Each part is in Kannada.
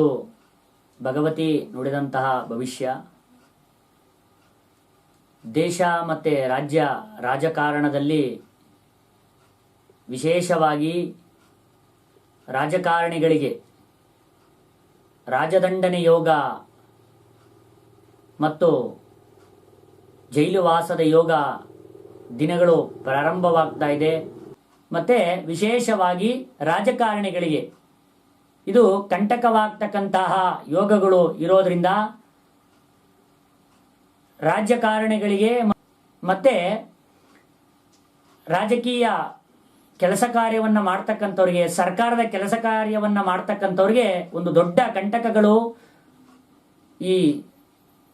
ಇದು ಭಗವತಿ ನುಡಿದಂತಹ ಭವಿಷ್ಯ. ದೇಶ ಮತ್ತು ರಾಜ್ಯ ರಾಜಕಾರಣದಲ್ಲಿ ವಿಶೇಷವಾಗಿ ರಾಜಕಾರಣಿಗಳಿಗೆ ರಾಜದಂಡನೆ ಯೋಗ ಮತ್ತು ಜೈಲು ವಾಸದ ಯೋಗ ದಿನಗಳು ಪ್ರಾರಂಭವಾಗ್ತಾ ಇದೆ. ಮತ್ತು ವಿಶೇಷವಾಗಿ ರಾಜಕಾರಣಿಗಳಿಗೆ ಇದು ಕಂಟಕವಾಗ್ತಕ್ಕಂತಹ ಯೋಗಗಳು ಇರೋದ್ರಿಂದ ರಾಜಕಾರಣಿಗಳಿಗೆ ಮತ್ತು ರಾಜಕೀಯ ಕೆಲಸ ಕಾರ್ಯವನ್ನು ಮಾಡ್ತಕ್ಕಂಥವ್ರಿಗೆ, ಸರ್ಕಾರದ ಕೆಲಸ ಕಾರ್ಯವನ್ನು ಮಾಡ್ತಕ್ಕಂಥವ್ರಿಗೆ ಒಂದು ದೊಡ್ಡ ಕಂಟಕಗಳು ಈ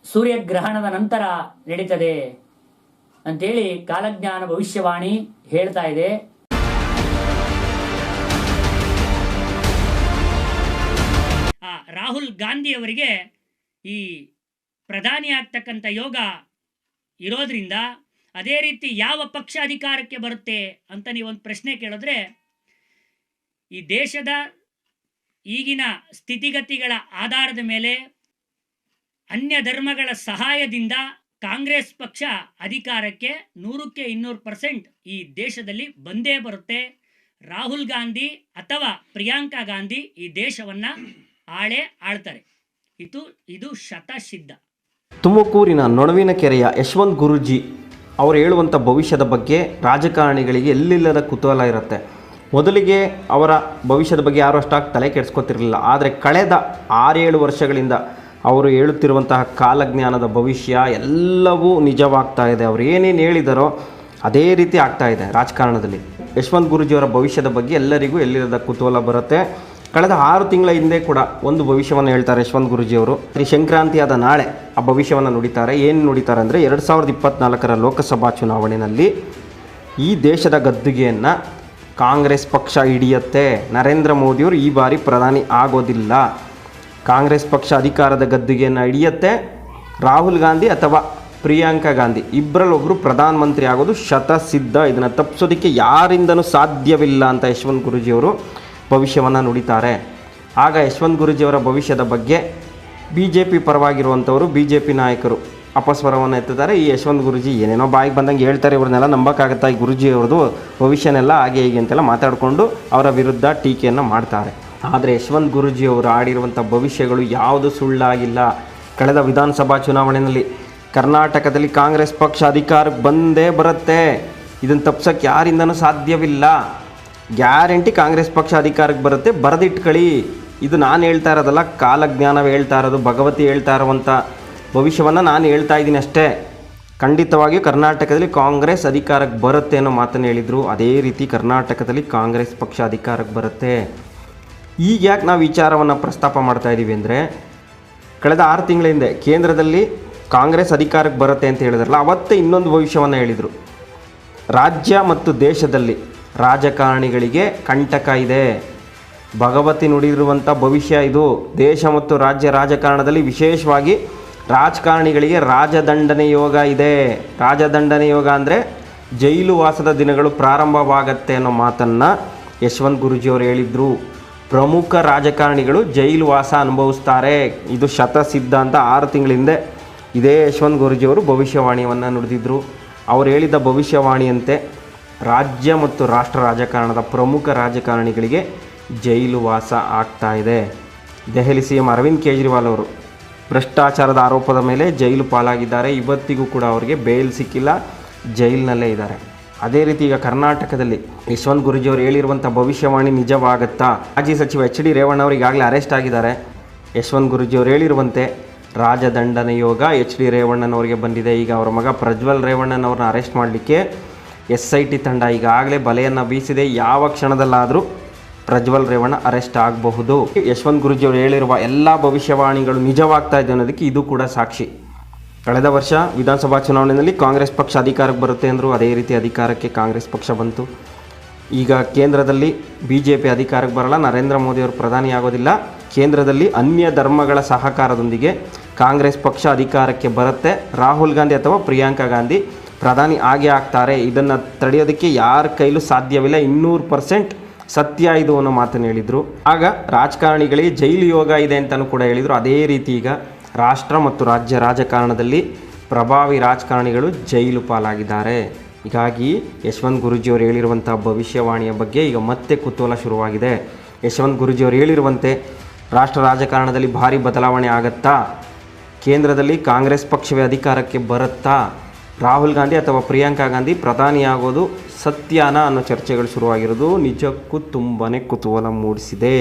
ಸೂರ್ಯಗ್ರಹಣದ ನಂತರ ನಡೀತದೆ ಅಂತೇಳಿ ಕಾಲಜ್ಞಾನ ಭವಿಷ್ಯವಾಣಿ ಹೇಳ್ತಾ ಇದೆ. ರಾಹುಲ್ ಗಾಂಧಿ ಅವರಿಗೆ ಈ ಪ್ರಧಾನಿ ಆಗ್ತಕ್ಕಂಥ ಯೋಗ ಇರೋದ್ರಿಂದ ಅದೇ ರೀತಿ ಯಾವ ಪಕ್ಷ ಅಧಿಕಾರಕ್ಕೆ ಬರುತ್ತೆ ಅಂತ ನೀವೊಂದು ಪ್ರಶ್ನೆ ಕೇಳಿದ್ರೆ, ಈ ದೇಶದ ಈಗಿನ ಸ್ಥಿತಿಗತಿಗಳ ಆಧಾರದ ಮೇಲೆ ಅನ್ಯ ಧರ್ಮಗಳ ಸಹಾಯದಿಂದ ಕಾಂಗ್ರೆಸ್ ಪಕ್ಷ ಅಧಿಕಾರಕ್ಕೆ 100ಕ್ಕೆ 200% ಈ ದೇಶದಲ್ಲಿ ಬಂದೇ ಬರುತ್ತೆ. ರಾಹುಲ್ ಗಾಂಧಿ ಅಥವಾ ಪ್ರಿಯಾಂಕಾ ಗಾಂಧಿ ಈ ದೇಶವನ್ನು ಆಳ್ತಾರೆ. ಇದು ಶತಸಿದ್ಧ. ತುಮಕೂರಿನ ನೊಣವಿನಕೆರೆಯ ಯಶವಂತ್ ಗುರೂಜಿ ಅವರು ಹೇಳುವಂಥ ಭವಿಷ್ಯದ ಬಗ್ಗೆ ರಾಜಕಾರಣಿಗಳಿಗೆ ಎಲ್ಲಿಲ್ಲದ ಕುತೂಹಲ ಇರುತ್ತೆ. ಮೊದಲಿಗೆ ಅವರ ಭವಿಷ್ಯದ ಬಗ್ಗೆ ಯಾರು ಅಷ್ಟಾಗಿ ತಲೆ ಕೆಡಿಸ್ಕೊತಿರಲಿಲ್ಲ. ಆದರೆ ಕಳೆದ 6-7 ವರ್ಷಗಳಿಂದ ಅವರು ಹೇಳುತ್ತಿರುವಂತಹ ಕಾಲಜ್ಞಾನದ ಭವಿಷ್ಯ ಎಲ್ಲವೂ ನಿಜವಾಗ್ತಾ ಇದೆ. ಅವರು ಏನೇನು ಹೇಳಿದಾರೋ ಅದೇ ರೀತಿ ಆಗ್ತಾ ಇದೆ ರಾಜಕಾರಣದಲ್ಲಿ. ಯಶವಂತ್ ಗುರೂಜಿಯವರ ಭವಿಷ್ಯದ ಬಗ್ಗೆ ಎಲ್ಲರಿಗೂ ಎಲ್ಲಿಲ್ಲದ ಕುತೂಹಲ ಬರುತ್ತೆ. ಕಳೆದ 6 ತಿಂಗಳ ಹಿಂದೆ ಕೂಡ ಒಂದು ಭವಿಷ್ಯವನ್ನು ಹೇಳ್ತಾರೆ ಯಶವಂತ್ ಗುರೂಜಿಯವರು. ಶ್ರೀ ಸಂಕ್ರಾಂತಿಯಾದ ನಾಳೆ ಆ ಭವಿಷ್ಯವನ್ನು ನುಡಿತಾರೆ. ಏನು ನುಡಿತಾರೆ ಅಂದರೆ 2024 ಲೋಕಸಭಾ ಚುನಾವಣೆಯಲ್ಲಿ ಈ ದೇಶದ ಗದ್ದುಗೆಯನ್ನು ಕಾಂಗ್ರೆಸ್ ಪಕ್ಷ ಹಿಡಿಯುತ್ತೆ. ನರೇಂದ್ರ ಮೋದಿಯವರು ಈ ಬಾರಿ ಪ್ರಧಾನಿ ಆಗೋದಿಲ್ಲ. ಕಾಂಗ್ರೆಸ್ ಪಕ್ಷ ಅಧಿಕಾರದ ಗದ್ದುಗೆಯನ್ನು ಹಿಡಿಯುತ್ತೆ. ರಾಹುಲ್ ಗಾಂಧಿ ಅಥವಾ ಪ್ರಿಯಾಂಕಾ ಗಾಂಧಿ ಇಬ್ಬರಲ್ಲೊಬ್ಬರು ಪ್ರಧಾನಮಂತ್ರಿ ಆಗೋದು ಶತಸಿದ್ಧ. ಇದನ್ನು ತಪ್ಪಿಸೋದಕ್ಕೆ ಯಾರಿಂದನೂ ಸಾಧ್ಯವಿಲ್ಲ ಅಂತ ಯಶವಂತ್ ಗುರೂಜಿಯವರು ಭವಿಷ್ಯವನ್ನು ನುಡಿತಾರೆ. ಆಗ ಯಶವಂತ್ ಗುರೂಜಿಯವರ ಭವಿಷ್ಯದ ಬಗ್ಗೆ BJP ಪರವಾಗಿರುವಂಥವರು BJP ನಾಯಕರು ಅಪಸ್ವರವನ್ನು ಎತ್ತಿದ್ದಾರೆ. ಈ ಯಶವಂತ್ ಗುರೂಜಿ ಏನೇನೋ ಬಾಯಿಗೆ ಬಂದಂಗೆ ಹೇಳ್ತಾರೆ, ಇವ್ರನ್ನೆಲ್ಲ ನಂಬೋಕ್ಕಾಗತ್ತಾ, ಈ ಗುರೂಜಿಯವ್ರದ್ದು ಭವಿಷ್ಯನೆಲ್ಲ ಹಾಗೆ ಹೀಗೆ ಅಂತೆಲ್ಲ ಮಾತಾಡಿಕೊಂಡು ಅವರ ವಿರುದ್ಧ ಟೀಕೆಯನ್ನು ಮಾಡ್ತಾರೆ. ಆದರೆ ಯಶವಂತ್ ಗುರೂಜಿಯವರು ಆಡಿರುವಂಥ ಭವಿಷ್ಯಗಳು ಯಾವುದು ಸುಳ್ಳಾಗಿಲ್ಲ. ಕಳೆದ ವಿಧಾನಸಭಾ ಚುನಾವಣೆಯಲ್ಲಿ ಕರ್ನಾಟಕದಲ್ಲಿ ಕಾಂಗ್ರೆಸ್ ಪಕ್ಷ ಅಧಿಕಾರಕ್ಕೆ ಬಂದೇ ಬರುತ್ತೆ. ಇದನ್ನು ತಪ್ಪಿಸೋಕ್ಕೆ ಯಾರಿಂದನೂ ಸಾಧ್ಯವಿಲ್ಲ. ಗ್ಯಾರಂಟಿ ಕಾಂಗ್ರೆಸ್ ಪಕ್ಷ ಅಧಿಕಾರಕ್ಕೆ ಬರುತ್ತೆ, ಬರೆದಿಟ್ಕೊಳ್ಳಿ. ಇದು ನಾನು ಹೇಳ್ತಾ ಇರೋದಲ್ಲ, ಕಾಲಜ್ಞಾನವೇ ಹೇಳ್ತಾ ಇರೋದು, ಭಗವತಿ ಹೇಳ್ತಾ ಇರುವಂಥ ಭವಿಷ್ಯವನ್ನು ನಾನು ಹೇಳ್ತಾ ಇದ್ದೀನಿ ಅಷ್ಟೇ. ಖಂಡಿತವಾಗಿಯೂ ಕರ್ನಾಟಕದಲ್ಲಿ ಕಾಂಗ್ರೆಸ್ ಅಧಿಕಾರಕ್ಕೆ ಬರುತ್ತೆ ಅನ್ನೋ ಮಾತನ್ನು ಹೇಳಿದರು. ಅದೇ ರೀತಿ ಕರ್ನಾಟಕದಲ್ಲಿ ಕಾಂಗ್ರೆಸ್ ಪಕ್ಷ ಅಧಿಕಾರಕ್ಕೆ ಬರುತ್ತೆ. ಈಗ ಯಾಕೆ ನಾವು ವಿಚಾರವನ್ನು ಪ್ರಸ್ತಾಪ ಮಾಡ್ತಾ ಇದ್ದೀವಿ ಅಂದರೆ, ಕಳೆದ 6 ತಿಂಗಳ ಹಿಂದೆ ಕೇಂದ್ರದಲ್ಲಿ ಕಾಂಗ್ರೆಸ್ ಅಧಿಕಾರಕ್ಕೆ ಬರುತ್ತೆ ಅಂತ ಹೇಳಿದ್ರಲ್ಲ, ಅವತ್ತೇ ಇನ್ನೊಂದು ಭವಿಷ್ಯವನ್ನು ಹೇಳಿದರು. ರಾಜ್ಯ ಮತ್ತು ದೇಶದಲ್ಲಿ ರಾಜಕಾರಣಿಗಳಿಗೆ ಕಂಟಕ ಇದೆ. ಭಗವತಿ ನುಡಿದಿರುವಂಥ ಭವಿಷ್ಯ ಇದು. ದೇಶ ಮತ್ತು ರಾಜ್ಯ ರಾಜಕಾರಣದಲ್ಲಿ ವಿಶೇಷವಾಗಿ ರಾಜಕಾರಣಿಗಳಿಗೆ ರಾಜದಂಡನೆ ಯೋಗ ಇದೆ. ರಾಜದಂಡನೆ ಯೋಗ ಅಂದರೆ ಜೈಲು ವಾಸದ ದಿನಗಳು ಪ್ರಾರಂಭವಾಗತ್ತೆ ಅನ್ನೋ ಮಾತನ್ನು ಯಶವಂತ್ ಗುರೂಜಿಯವರು ಹೇಳಿದರು. ಪ್ರಮುಖ ರಾಜಕಾರಣಿಗಳು ಜೈಲು ವಾಸ ಅನುಭವಿಸ್ತಾರೆ. ಇದು ಶತಸಿದ್ಧ ಅಂತ 6 ತಿಂಗಳ ಹಿಂದೆ ಇದೇ ಯಶವಂತ್ ಗುರೂಜಿಯವರು ಭವಿಷ್ಯವಾಣಿಯನ್ನು ನುಡಿದಿದ್ದರು. ಅವರು ಹೇಳಿದ ಭವಿಷ್ಯವಾಣಿಯಂತೆ ರಾಜ್ಯ ಮತ್ತು ರಾಷ್ಟ್ರ ರಾಜಕಾರಣದ ಪ್ರಮುಖ ರಾಜಕಾರಣಿಗಳಿಗೆ ಜೈಲು ವಾಸ ಆಗ್ತಾ ಇದೆ. ದೆಹಲಿ CM ಅರವಿಂದ್ ಕೇಜ್ರಿವಾಲ್ ಅವರು ಭ್ರಷ್ಟಾಚಾರದ ಆರೋಪದ ಮೇಲೆ ಜೈಲು ಪಾಲಾಗಿದ್ದಾರೆ. ಇವತ್ತಿಗೂ ಕೂಡ ಅವರಿಗೆ ಬೇಲ್ ಸಿಕ್ಕಿಲ್ಲ, ಜೈಲಿನಲ್ಲೇ ಇದ್ದಾರೆ. ಅದೇ ರೀತಿ ಈಗ ಕರ್ನಾಟಕದಲ್ಲಿ ಯಶವಂತ್ ಗುರೂಜಿಯವರು ಹೇಳಿರುವಂಥ ಭವಿಷ್ಯವಾಣಿ ನಿಜವಾಗುತ್ತಾ? ಮಾಜಿ ಸಚಿವ HD ರೇವಣ್ಣ ಅವರು ಈಗಾಗಲೇ ಅರೆಸ್ಟ್ ಆಗಿದ್ದಾರೆ. ಯಶವಂತ್ ಗುರೂಜಿಯವರು ಹೇಳಿರುವಂತೆ ರಾಜದಂಡನೆ ಯೋಗ HD ರೇವಣ್ಣನವರಿಗೆ ಬಂದಿದೆ. ಈಗ ಅವರ ಮಗ ಪ್ರಜ್ವಲ್ ರೇವಣ್ಣನವ್ರನ್ನ ಅರೆಸ್ಟ್ ಮಾಡಲಿಕ್ಕೆ SIT ತಂಡ ಈಗಾಗಲೇ ಬಲೆಯನ್ನು ಬೀಸಿದೆ. ಯಾವ ಕ್ಷಣದಲ್ಲಾದರೂ ಪ್ರಜ್ವಲ್ ರೇವಣ್ಣ ಅರೆಸ್ಟ್ ಆಗಬಹುದು. ಯಶವಂತ್ ಗುರೂಜಿಯವರು ಹೇಳಿರುವ ಎಲ್ಲ ಭವಿಷ್ಯವಾಣಿಗಳು ನಿಜವಾಗ್ತಾ ಇದೆ ಅನ್ನೋದಕ್ಕೆ ಇದು ಕೂಡ ಸಾಕ್ಷಿ. ಕಳೆದ ವರ್ಷ ವಿಧಾನಸಭಾ ಚುನಾವಣೆಯಲ್ಲಿ ಕಾಂಗ್ರೆಸ್ ಪಕ್ಷ ಅಧಿಕಾರಕ್ಕೆ ಬರುತ್ತೆ ಅಂದರು. ಅದೇ ರೀತಿ ಅಧಿಕಾರಕ್ಕೆ ಕಾಂಗ್ರೆಸ್ ಪಕ್ಷ ಬಂತು. ಈಗ ಕೇಂದ್ರದಲ್ಲಿ BJP ಅಧಿಕಾರಕ್ಕೆ ಬರಲ್ಲ, ನರೇಂದ್ರ ಮೋದಿಯವರು ಪ್ರಧಾನಿ ಆಗೋದಿಲ್ಲ. ಕೇಂದ್ರದಲ್ಲಿ ಅನ್ಯ ಧರ್ಮಗಳ ಸಹಕಾರದೊಂದಿಗೆ ಕಾಂಗ್ರೆಸ್ ಪಕ್ಷ ಅಧಿಕಾರಕ್ಕೆ ಬರುತ್ತೆ. ರಾಹುಲ್ ಗಾಂಧಿ ಅಥವಾ ಪ್ರಿಯಾಂಕಾ ಗಾಂಧಿ ಪ್ರಧಾನಿ ಆಗೇ ಆಗ್ತಾರೆ. ಇದನ್ನು ತಡೆಯೋದಕ್ಕೆ ಯಾರ ಕೈಲೂ ಸಾಧ್ಯವಿಲ್ಲ. 200% ಸತ್ಯ ಇದು ಅನ್ನೋ ಮಾತನ್ನು ಹೇಳಿದರು. ಆಗ ರಾಜಕಾರಣಿಗಳಿಗೆ ಜೈಲು ಯೋಗ ಇದೆ ಅಂತಲೂ ಕೂಡ ಹೇಳಿದರು. ಅದೇ ರೀತಿ ಈಗ ರಾಷ್ಟ್ರ ಮತ್ತು ರಾಜ್ಯ ರಾಜಕಾರಣದಲ್ಲಿ ಪ್ರಭಾವಿ ರಾಜಕಾರಣಿಗಳು ಜೈಲು ಪಾಲಾಗಿದ್ದಾರೆ. ಹೀಗಾಗಿ ಯಶವಂತ್ ಗುರೂಜಿಯವರು ಹೇಳಿರುವಂಥ ಭವಿಷ್ಯವಾಣಿಯ ಬಗ್ಗೆ ಈಗ ಮತ್ತೆ ಕುತೂಹಲ ಶುರುವಾಗಿದೆ. ಯಶವಂತ್ ಗುರೂಜಿಯವರು ಹೇಳಿರುವಂತೆ ರಾಷ್ಟ್ರ ರಾಜಕಾರಣದಲ್ಲಿ ಭಾರಿ ಬದಲಾವಣೆ ಆಗುತ್ತಾ? ಕೇಂದ್ರದಲ್ಲಿ ಕಾಂಗ್ರೆಸ್ ಪಕ್ಷವೇ ಅಧಿಕಾರಕ್ಕೆ ಬರುತ್ತಾ? ರಾಹುಲ್ ಗಾಂಧಿ ಅಥವಾ ಪ್ರಿಯಾಂಕಾ ಗಾಂಧಿ ಪ್ರಧಾನಿಯಾಗೋದು ಸತ್ಯನಾ ಅನ್ನೋ ಚರ್ಚೆಗಳು ಶುರುವಾಗಿರೋದು ನಿಜಕ್ಕೂ ತುಂಬಾ ಕುತೂಹಲ ಮೂಡಿಸಿದೆ.